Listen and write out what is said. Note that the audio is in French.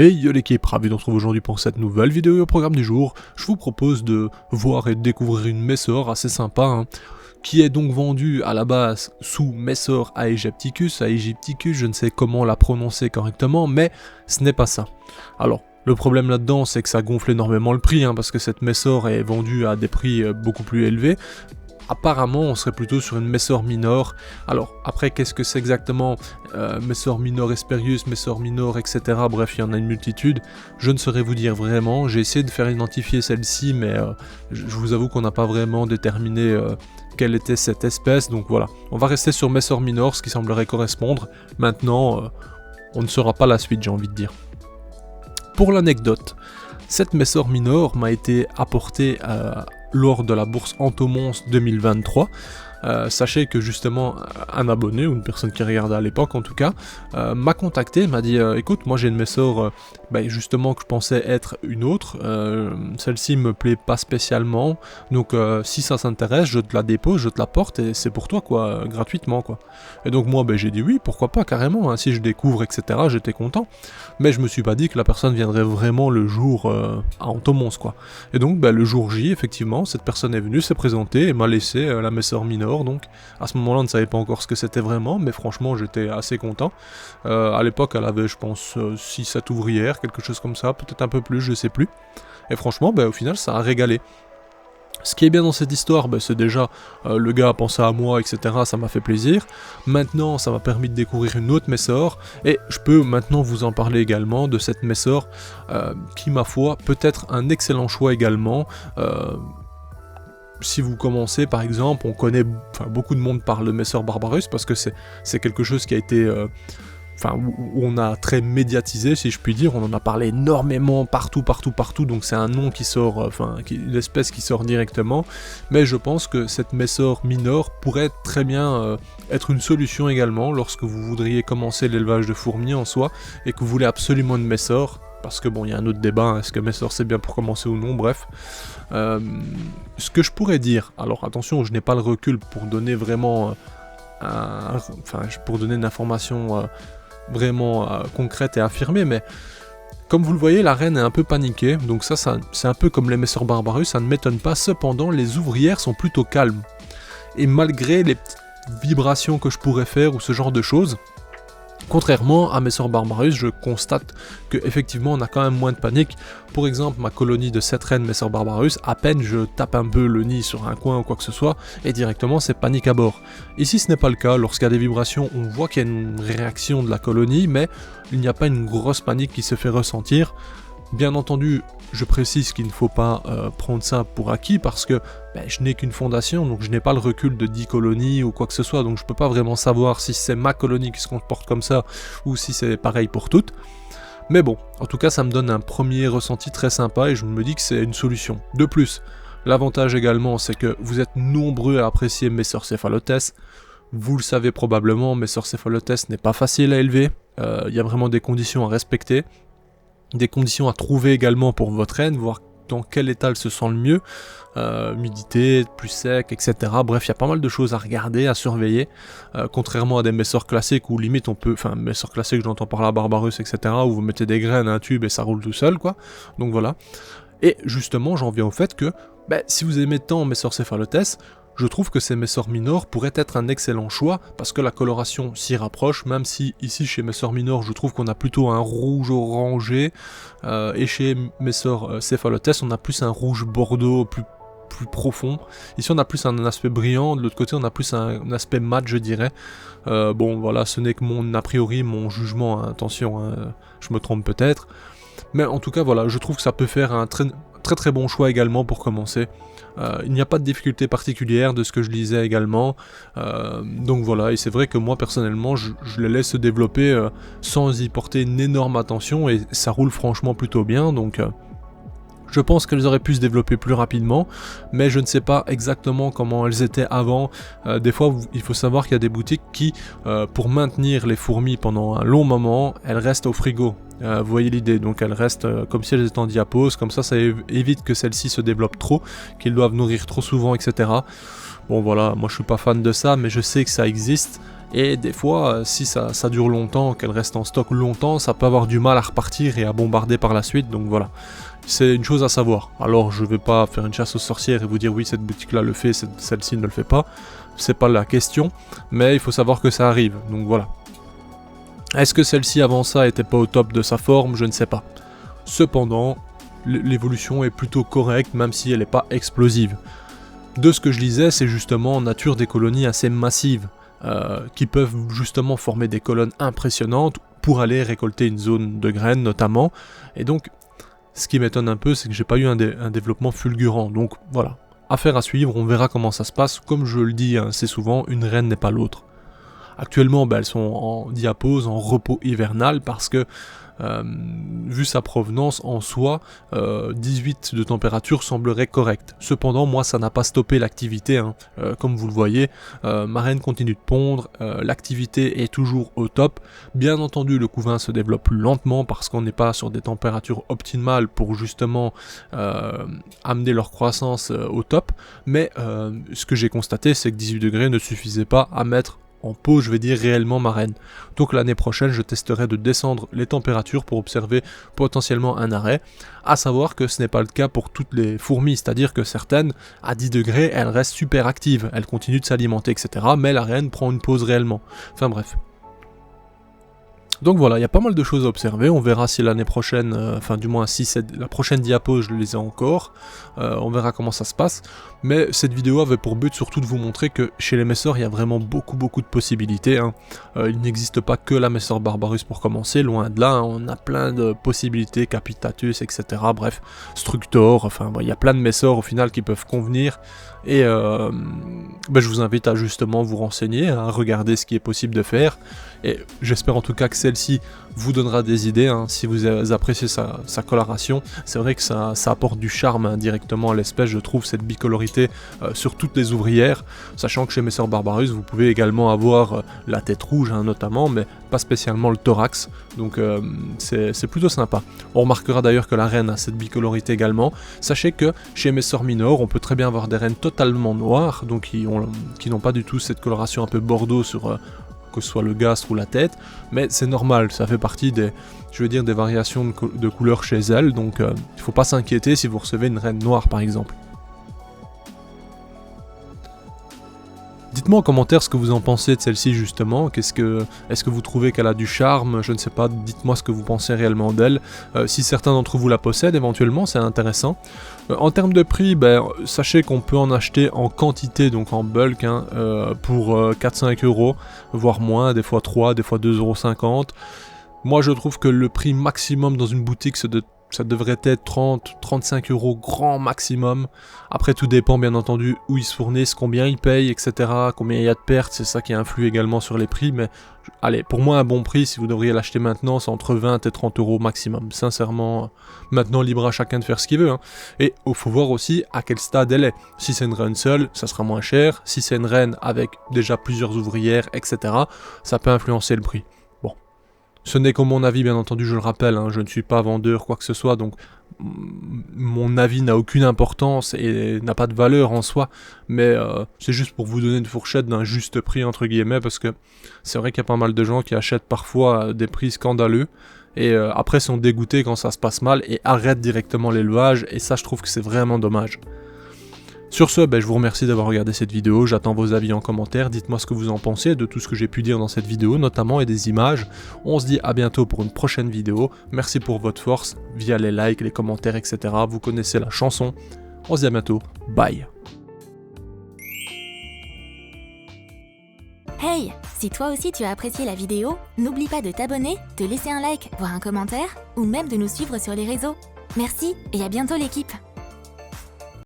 Hey yo l'équipe, ravi de retrouver aujourd'hui pour cette nouvelle vidéo et au programme du jour. Je vous propose de voir et de découvrir une Messor assez sympa, qui est donc vendue à la base sous Messor aegypticus, je ne sais comment la prononcer correctement, mais ce n'est pas ça. Alors, le problème là-dedans, c'est que ça gonfle énormément le prix, parce que cette Messor est vendue à des prix beaucoup plus élevés. Apparemment, on serait plutôt sur une Messor Minor. Alors, après, qu'est-ce que c'est exactement Messor Minor Hesperius, Messor Minor, etc. Bref, il y en a une multitude. Je ne saurais vous dire vraiment. J'ai essayé de faire identifier celle-ci, mais je vous avoue qu'on n'a pas vraiment déterminé quelle était cette espèce. Donc voilà, on va rester sur Messor Minor, ce qui semblerait correspondre. Maintenant, on ne saura pas la suite, j'ai envie de dire. Pour l'anecdote, cette Messor Minor m'a été apportée lors de la bourse Entomons 2023. Sachez que justement un abonné, ou une personne qui regardait à l'époque en tout cas, m'a contacté, m'a dit écoute, moi j'ai une Messor justement que je pensais être une autre, celle-ci me plaît pas spécialement, donc si ça s'intéresse, je te la dépose, je te la porte et c'est pour toi quoi, gratuitement quoi. Et donc moi j'ai dit oui, pourquoi pas carrément, si je découvre etc, j'étais content, mais je me suis pas dit que la personne viendrait vraiment le jour à Entomons quoi. Et donc le jour J, effectivement, cette personne est venue, s'est présentée et m'a laissé la Messor Minor. Donc à ce moment-là on ne savait pas encore ce que c'était vraiment, mais franchement j'étais assez content. À l'époque elle avait je pense 6-7 ouvrières, quelque chose comme ça, peut-être un peu plus, je sais plus. Et franchement au final ça a régalé. Ce qui est bien dans cette histoire, c'est déjà le gars a pensé à moi, etc. Ça m'a fait plaisir. Maintenant, ça m'a permis de découvrir une autre Messor. Et je peux maintenant vous en parler également de cette Messor qui, ma foi, peut être un excellent choix également. Si vous commencez par exemple, on connaît, beaucoup de monde parle de Messor Barbarus parce que c'est quelque chose qui a été, où on a très médiatisé si je puis dire, on en a parlé énormément partout, donc c'est un nom qui sort, une espèce qui sort directement, mais je pense que cette Messor Minor pourrait très bien être une solution également lorsque vous voudriez commencer l'élevage de fourmis en soi et que vous voulez absolument une Messor. Parce que il y a un autre débat, est-ce que Messor c'est bien pour commencer ou non, bref. Ce que je pourrais dire, alors attention, je n'ai pas le recul pour donner vraiment, pour donner une information vraiment concrète et affirmée, mais comme vous le voyez, la reine est un peu paniquée, donc ça c'est un peu comme les Messor Barbarus, ça ne m'étonne pas, cependant les ouvrières sont plutôt calmes. Et malgré les petites vibrations que je pourrais faire ou ce genre de choses, contrairement à Messor Barbarus, je constate qu'effectivement on a quand même moins de panique. Pour exemple, ma colonie de 7 reines Messor Barbarus, à peine je tape un peu le nid sur un coin ou quoi que ce soit, et directement c'est panique à bord. Ici ce n'est pas le cas, lorsqu'il y a des vibrations, on voit qu'il y a une réaction de la colonie, mais il n'y a pas une grosse panique qui se fait ressentir. Bien entendu, je précise qu'il ne faut pas prendre ça pour acquis parce que je n'ai qu'une fondation, donc je n'ai pas le recul de 10 colonies ou quoi que ce soit, donc je peux pas vraiment savoir si c'est ma colonie qui se comporte comme ça ou si c'est pareil pour toutes. Mais bon, en tout cas ça me donne un premier ressenti très sympa et je me dis que c'est une solution. De plus, l'avantage également c'est que vous êtes nombreux à apprécier Messor Cephalotes. Vous le savez probablement, Messor Cephalotes n'est pas facile à élever, il y a vraiment des conditions à respecter. Des conditions à trouver également pour votre reine, voir dans quel état elle se sent le mieux, humidité, plus sec, etc. Bref, il y a pas mal de choses à regarder, à surveiller, contrairement à des Messor classiques où limite on peut, Messor classique j'entends par là Barbarus, etc. où vous mettez des graines, un tube et ça roule tout seul quoi, donc voilà. Et justement j'en viens au fait que, si vous aimez tant Messor Cephalotes, je trouve que ces Messor Minor pourraient être un excellent choix parce que la coloration s'y rapproche, même si ici chez Messor Minor je trouve qu'on a plutôt un rouge orangé et chez Messor Cephalotes on a plus un rouge bordeaux plus profond. Ici on a plus un aspect brillant, de l'autre côté on a plus un aspect mat je dirais. Voilà, ce n'est que mon a priori, mon jugement, attention, je me trompe peut-être. Mais en tout cas voilà, je trouve que ça peut faire un très bon choix également pour commencer. Il n'y a pas de difficulté particulière de ce que je lisais également, donc voilà, et c'est vrai que moi personnellement je les laisse se développer sans y porter une énorme attention et ça roule franchement plutôt bien, donc je pense qu'elles auraient pu se développer plus rapidement, mais je ne sais pas exactement comment elles étaient avant. Des fois, il faut savoir qu'il y a des boutiques qui, pour maintenir les fourmis pendant un long moment, elles restent au frigo. Vous voyez l'idée, donc elles restent comme si elles étaient en diapose, comme ça évite que celles-ci se développent trop, qu'ils doivent nourrir trop souvent, etc. Bon voilà, moi je suis pas fan de ça, mais je sais que ça existe, et des fois, si ça dure longtemps, qu'elles restent en stock longtemps, ça peut avoir du mal à repartir et à bombarder par la suite, donc voilà. C'est une chose à savoir. Alors je vais pas faire une chasse aux sorcières et vous dire oui cette boutique là le fait, celle-ci ne le fait pas, c'est pas la question, mais il faut savoir que ça arrive, donc voilà. Est-ce que celle-ci avant ça était pas au top de sa forme? Je ne sais pas. Cependant, l'évolution est plutôt correcte, même si elle n'est pas explosive. De ce que je lisais, c'est justement en nature des colonies assez massives, qui peuvent justement former des colonnes impressionnantes pour aller récolter une zone de graines notamment. Et donc, ce qui m'étonne un peu, c'est que j'ai pas eu un développement fulgurant. Donc voilà, affaire à suivre, on verra comment ça se passe. Comme je le dis assez souvent, une reine n'est pas l'autre. Actuellement, elles sont en diapose, en repos hivernal, parce que, vu sa provenance en soi, 18 de température semblerait correct. Cependant, moi, ça n'a pas stoppé l'activité, hein. Comme vous le voyez, ma reine continue de pondre, l'activité est toujours au top. Bien entendu, le couvain se développe plus lentement, parce qu'on n'est pas sur des températures optimales pour justement amener leur croissance au top, mais ce que j'ai constaté, c'est que 18 degrés ne suffisait pas à mettre en pot, je vais dire réellement ma reine. Donc l'année prochaine, je testerai de descendre les températures pour observer potentiellement un arrêt, à savoir que ce n'est pas le cas pour toutes les fourmis, c'est-à-dire que certaines, à 10 degrés, elles restent super actives, elles continuent de s'alimenter, etc., mais la reine prend une pause réellement. Enfin bref. Donc voilà, il y a pas mal de choses à observer, on verra si l'année prochaine, enfin du moins si la prochaine diapo je les ai encore, on verra comment ça se passe, mais cette vidéo avait pour but surtout de vous montrer que chez les Messor il y a vraiment beaucoup de possibilités, hein. Il n'existe pas que la Messor Barbarus pour commencer, loin de là, hein. On a plein de possibilités, Capitatus, etc., bref, Structor, enfin il y a plein de Messor au final qui peuvent convenir, et je vous invite à justement vous renseigner, à regarder ce qui est possible de faire, et j'espère en tout cas que celle-ci vous donnera des idées, hein, si vous appréciez sa coloration. C'est vrai que ça apporte du charme, hein, directement à l'espèce, je trouve, cette bicolorité sur toutes les ouvrières, sachant que chez Messor Barbarus vous pouvez également avoir la tête rouge, hein, notamment, mais pas spécialement le thorax, donc c'est plutôt sympa. On remarquera d'ailleurs que la reine a cette bicolorité également. Sachez que chez Messor Minor on peut très bien avoir des reines totalement noires, donc qui n'ont pas du tout cette coloration un peu bordeaux sur que ce soit le gastre ou la tête, mais c'est normal, ça fait partie des variations de couleurs chez elles, donc il ne faut pas s'inquiéter si vous recevez une reine noire par exemple. Dites-moi en commentaire ce que vous en pensez de celle-ci justement, est-ce que vous trouvez qu'elle a du charme, je ne sais pas, dites-moi ce que vous pensez réellement d'elle, si certains d'entre vous la possèdent éventuellement, c'est intéressant. En termes de prix, sachez qu'on peut en acheter en quantité, donc en bulk, hein, pour 4-5 €, voire moins, des fois 3, des fois 2,50 €. Moi je trouve que le prix maximum dans une boutique ça devrait être 30-35 € grand maximum. Après tout dépend bien entendu où ils se fournissent, combien ils payent, etc. Combien il y a de pertes, c'est ça qui influe également sur les prix. Mais allez, pour moi un bon prix, si vous devriez l'acheter maintenant, c'est entre 20 et 30 € maximum. Sincèrement, maintenant libre à chacun de faire ce qu'il veut, hein. Et il faut voir aussi à quel stade elle est. Si c'est une reine seule, ça sera moins cher. Si c'est une reine avec déjà plusieurs ouvrières, etc., ça peut influencer le prix. Ce n'est que mon avis, bien entendu, je le rappelle, hein, je ne suis pas vendeur, quoi que ce soit, donc mon avis n'a aucune importance et n'a pas de valeur en soi, mais c'est juste pour vous donner une fourchette d'un juste prix, entre guillemets, parce que c'est vrai qu'il y a pas mal de gens qui achètent parfois des prix scandaleux, et après sont dégoûtés quand ça se passe mal, et arrêtent directement l'élevage, et ça je trouve que c'est vraiment dommage. Sur ce, je vous remercie d'avoir regardé cette vidéo, j'attends vos avis en commentaire, dites-moi ce que vous en pensez de tout ce que j'ai pu dire dans cette vidéo notamment et des images. On se dit à bientôt pour une prochaine vidéo, merci pour votre force via les likes, les commentaires, etc. Vous connaissez la chanson, on se dit à bientôt, bye. Hey, si toi aussi tu as apprécié la vidéo, n'oublie pas de t'abonner, de laisser un like, voire un commentaire, ou même de nous suivre sur les réseaux. Merci et à bientôt l'équipe.